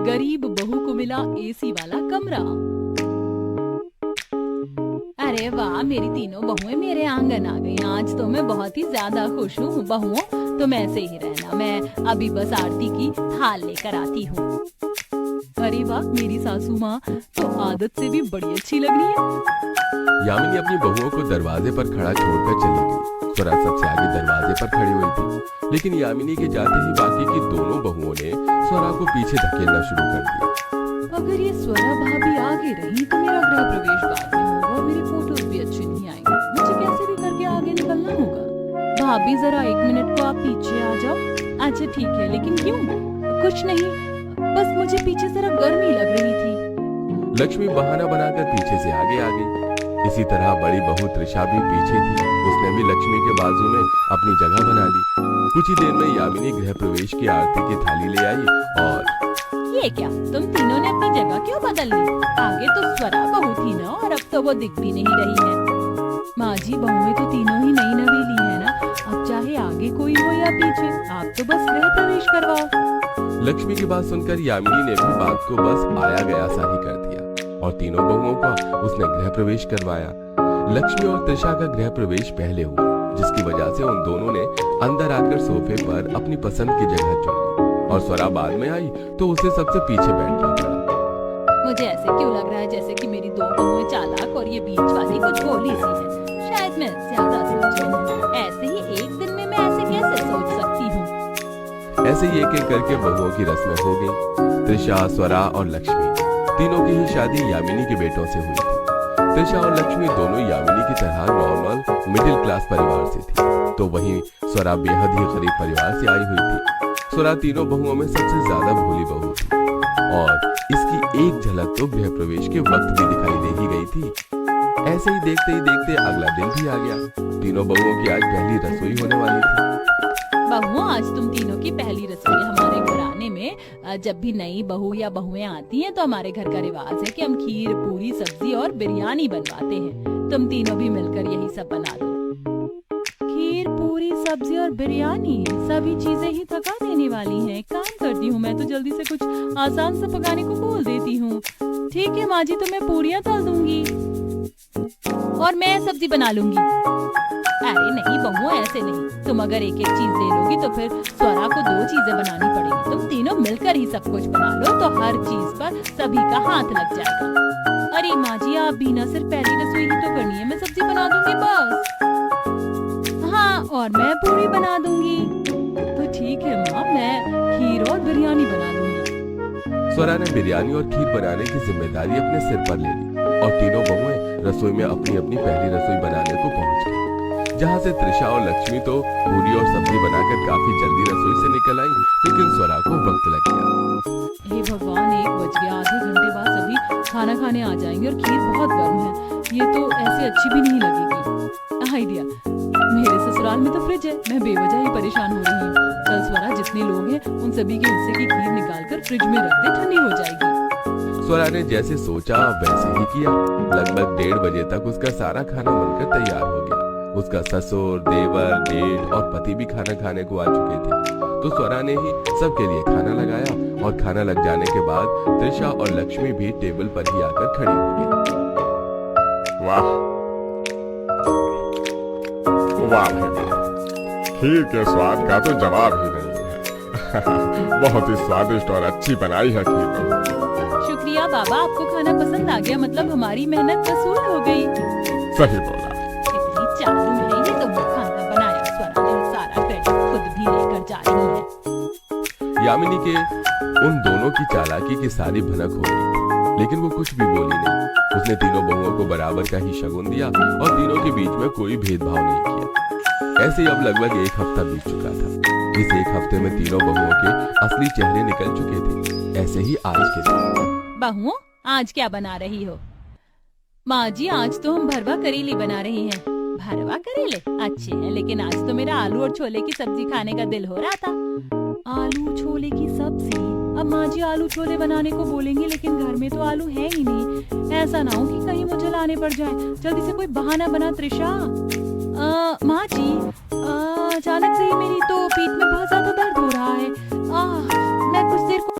गरीब बहू को मिला एसी वाला कमरा। अरे वाह, मेरी तीनों बहुएं मेरे आंगन आ गई। आज तो मैं बहुत ही ज्यादा खुश हूँ। बहुओं तुम ऐसे ही रहना, मैं अभी बस आरती की थाल लेकर आती हूँ। अरे वाह, मेरी सासू माँ तो आदत से भी बड़ी अच्छी लग रही है। यामिनी अपनी बहुओं को दरवाजे पर खड़ा छोड़कर चली गई। स्वरा सबसे आगे दरवाजे पर खड़ी हुई थी, लेकिन यामिनी के जाते ही बाकी की दोनों बहुओं ने स्वरा को पीछे धकेलना शुरू कर दिया। अगर ये स्वरा भाभी आगे रही तो मेरा गृह प्रवेश बाद में होगा, मेरे फोटोज भी अच्छे नहीं आएंगे। मुझे कैसे भी करके आगे निकलना होगा। भाभी जरा 1 मिनट को आप पीछे आ जाओ। अच्छा ठीक है, लेकिन क्यों? कुछ नहीं, बस मुझे पीछे जरा गर्मी लग रही थी। लक्ष्मी बहाना बनाकर पीछे से आगे आ गई। इसी तरह बड़ी बहू त्रिशा भी पीछे थी। उसने भी लक्ष्मी के बाजू में अपनी जगह बना ली। कुछ ही देर में यामिनी गृह प्रवेश की आरती की थाली ले आई। और ये क्या, तुम तीनों ने अपनी जगह क्यों बदल ली? आगे तो स्वरा बहू थी ना, और अब तो वो दिख भी नहीं रही है। माँ जी, बहुएं तो तीनों ही नई नवेली है ना, अब चाहे आगे कोई हो या पीछे, आप तो बस गृह प्रवेश करवाओ। लक्ष्मी की बात सुनकर यामिनी ने भी बात को बस आया गया सा ही कर दिया और तीनों बहुओं का उसने गृह प्रवेश करवाया। लक्ष्मी और त्रिशा का गृह प्रवेश पहले हुआ, जिसकी वजह से उन दोनों ने अंदर आकर सोफे पर अपनी पसंद की जगह चुन ली और स्वरा बाद में आई तो उसे सबसे पीछे बैठना पड़ा। मुझे ऐसे क्यों लग रहा है जैसे कि मेरी दो बहुएं चालाक और ये बीच वाली कुछ भोली सी है। शायद मैं ज्यादा सोच रही हूँ। ऐसे ही एक दिन में मैं ऐसे कैसे सोच सकती हूँ? ऐसे ही एक एक करके बहुओं की रस्में हो गई। त्रिशा, स्वरा और लक्ष्मी तीनों की ही शादी यामिनी के बेटों से हुई थी। त्रिशा और लक्ष्मी दोनों यामिनी की तरह नॉर्मल मिडिल क्लास परिवार से थी, तो वहीं स्वरा बेहद ही गरीब परिवार से आई हुई थी। स्वरा तीनों बहुओं में सबसे ज्यादा भोली बहू थी और इसकी एक झलक तो गृह प्रवेश के वक्त भी दिखाई दे ही गई थी। ऐसे ही देखते अगला दिन भी आ गया। तीनों बहुओं की आज पहली रसोई होने वाली थी। बहुओं, आज तुम तीनों की पहली रसोई हमारे घराने में। जब भी नई बहू या बहुएं आती हैं तो हमारे घर का रिवाज है कि हम खीर, पूरी, सब्जी और बिरयानी बनवाते हैं। तुम तीनों भी मिलकर यही सब बना दो। खीर, पूरी, सब्जी और बिरयानी, सभी चीजें ही थका देने वाली हैं। एक काम करती हूँ, मैं तो जल्दी से कुछ आसान सा पकाने को बोल देती हूँ। ठीक है माँ जी, तो मैं पूरियाँ तल दूंगी और मैं सब्जी बना लूंगी। अरे नहीं बहुओं, ऐसे नहीं। तुम अगर एक एक चीज ले लोगी तो फिर स्वरा को 2 चीजें बनानी पड़ेगी। तुम तीनों मिलकर ही सब कुछ बना लो तो हर चीज पर सभी का हाथ लग जाएगा। अरे माँ जी, आप भी ना सिर्फ पहली रसोई ही तो करनी है, मैं सब्जी बना दूंगी बस। हाँ, और मैं पूरी बना दूंगी। तो ठीक है माँ, मैं खीर और बिरयानी बना दूंगी। स्वरा ने बिरयानी और खीर बनाने की जिम्मेदारी अपने सिर पर ले ली और तीनों बहुएं रसोई में अपनी अपनी पहली रसोई बनाने को पहुंच गई। जहाँ से त्रिशा और लक्ष्मी तो पूरी और सब्जी बनाकर काफी जल्दी रसोई से निकल आई, लेकिन स्वरा को वक्त लग गया। हे भगवान, 1 बज गया। आधे घंटे बाद सभी खाना खाने आ जाएंगे और खीर बहुत गर्म है। ये तो ऐसे अच्छी भी नहीं लगेगी। आइडिया, मेरे ससुराल में तो फ्रिज है, मैं बेवजह ही परेशान हो रही हूँ। चल स्वरा, जितने लोग हैं उन सभी के हिस्से की खीर निकाल कर फ्रिज में रख दे, ठंडी हो जाएगी। स्वरा ने जैसे सोचा वैसे ही किया। लगभग 1:30 बजे तक उसका सारा खाना बनकर तैयार हो गया। उसका ससुर, देवर, जेठ और पति भी खाना खाने को आ चुके थे, तो स्वरा ने ही सबके लिए खाना लगाया और खाना लग जाने के बाद त्रिशा और लक्ष्मी भी टेबल पर ही आकर खड़ी हो गई। वाह वाह भाई वाह, खीर के स्वाद का तो जवाब ही नहीं है। बहुत ही स्वादिष्ट और अच्छी बनाई है खीर। शुक्रिया बाबा, आपको खाना पसंद आ गया, मतलब हमारी मेहनत वसूल हो गई। सही बोला। इतनी चालू है ये, तो वो खाना बनाया स्वरा ने सारा क्रेडिट खुद भी लेकर जा रही है। यामिनी के उन दोनों की चालाकी की सारी भनक हो गई थी, लेकिन वो कुछ भी बोली नहीं। उसने तीनों बहुओं को बराबर का ही शगुन दिया और तीनों के बीच में कोई भेदभाव नहीं किया। ऐसे ही अब लगभग 1 हफ्ता बीत चुका था। इस 1 हफ्ते में तीनों बहुओं के असली चेहरे निकल चुके थे। ऐसे ही आज के दिन। बहुओं, आज क्या बना रही हो? माँ जी, आज तो हम भरवा करेले बना रहे हैं। भरवा करेले अच्छे हैं, लेकिन आज तो मेरा आलू और छोले की सब्जी खाने का दिल हो रहा था। आलू छोले की सब्जी? अब माँ जी आलू छोले बनाने को बोलेंगे, लेकिन घर में तो आलू है ही नहीं। ऐसा ना हो कि कहीं मुझे लाने पड़ जाए। जल्दी से कोई बहाना बना त्रिशा। माँ जी, अचानक से ही मेरी तो पीठ में बहुत ज्यादा दर्द हो रहा है।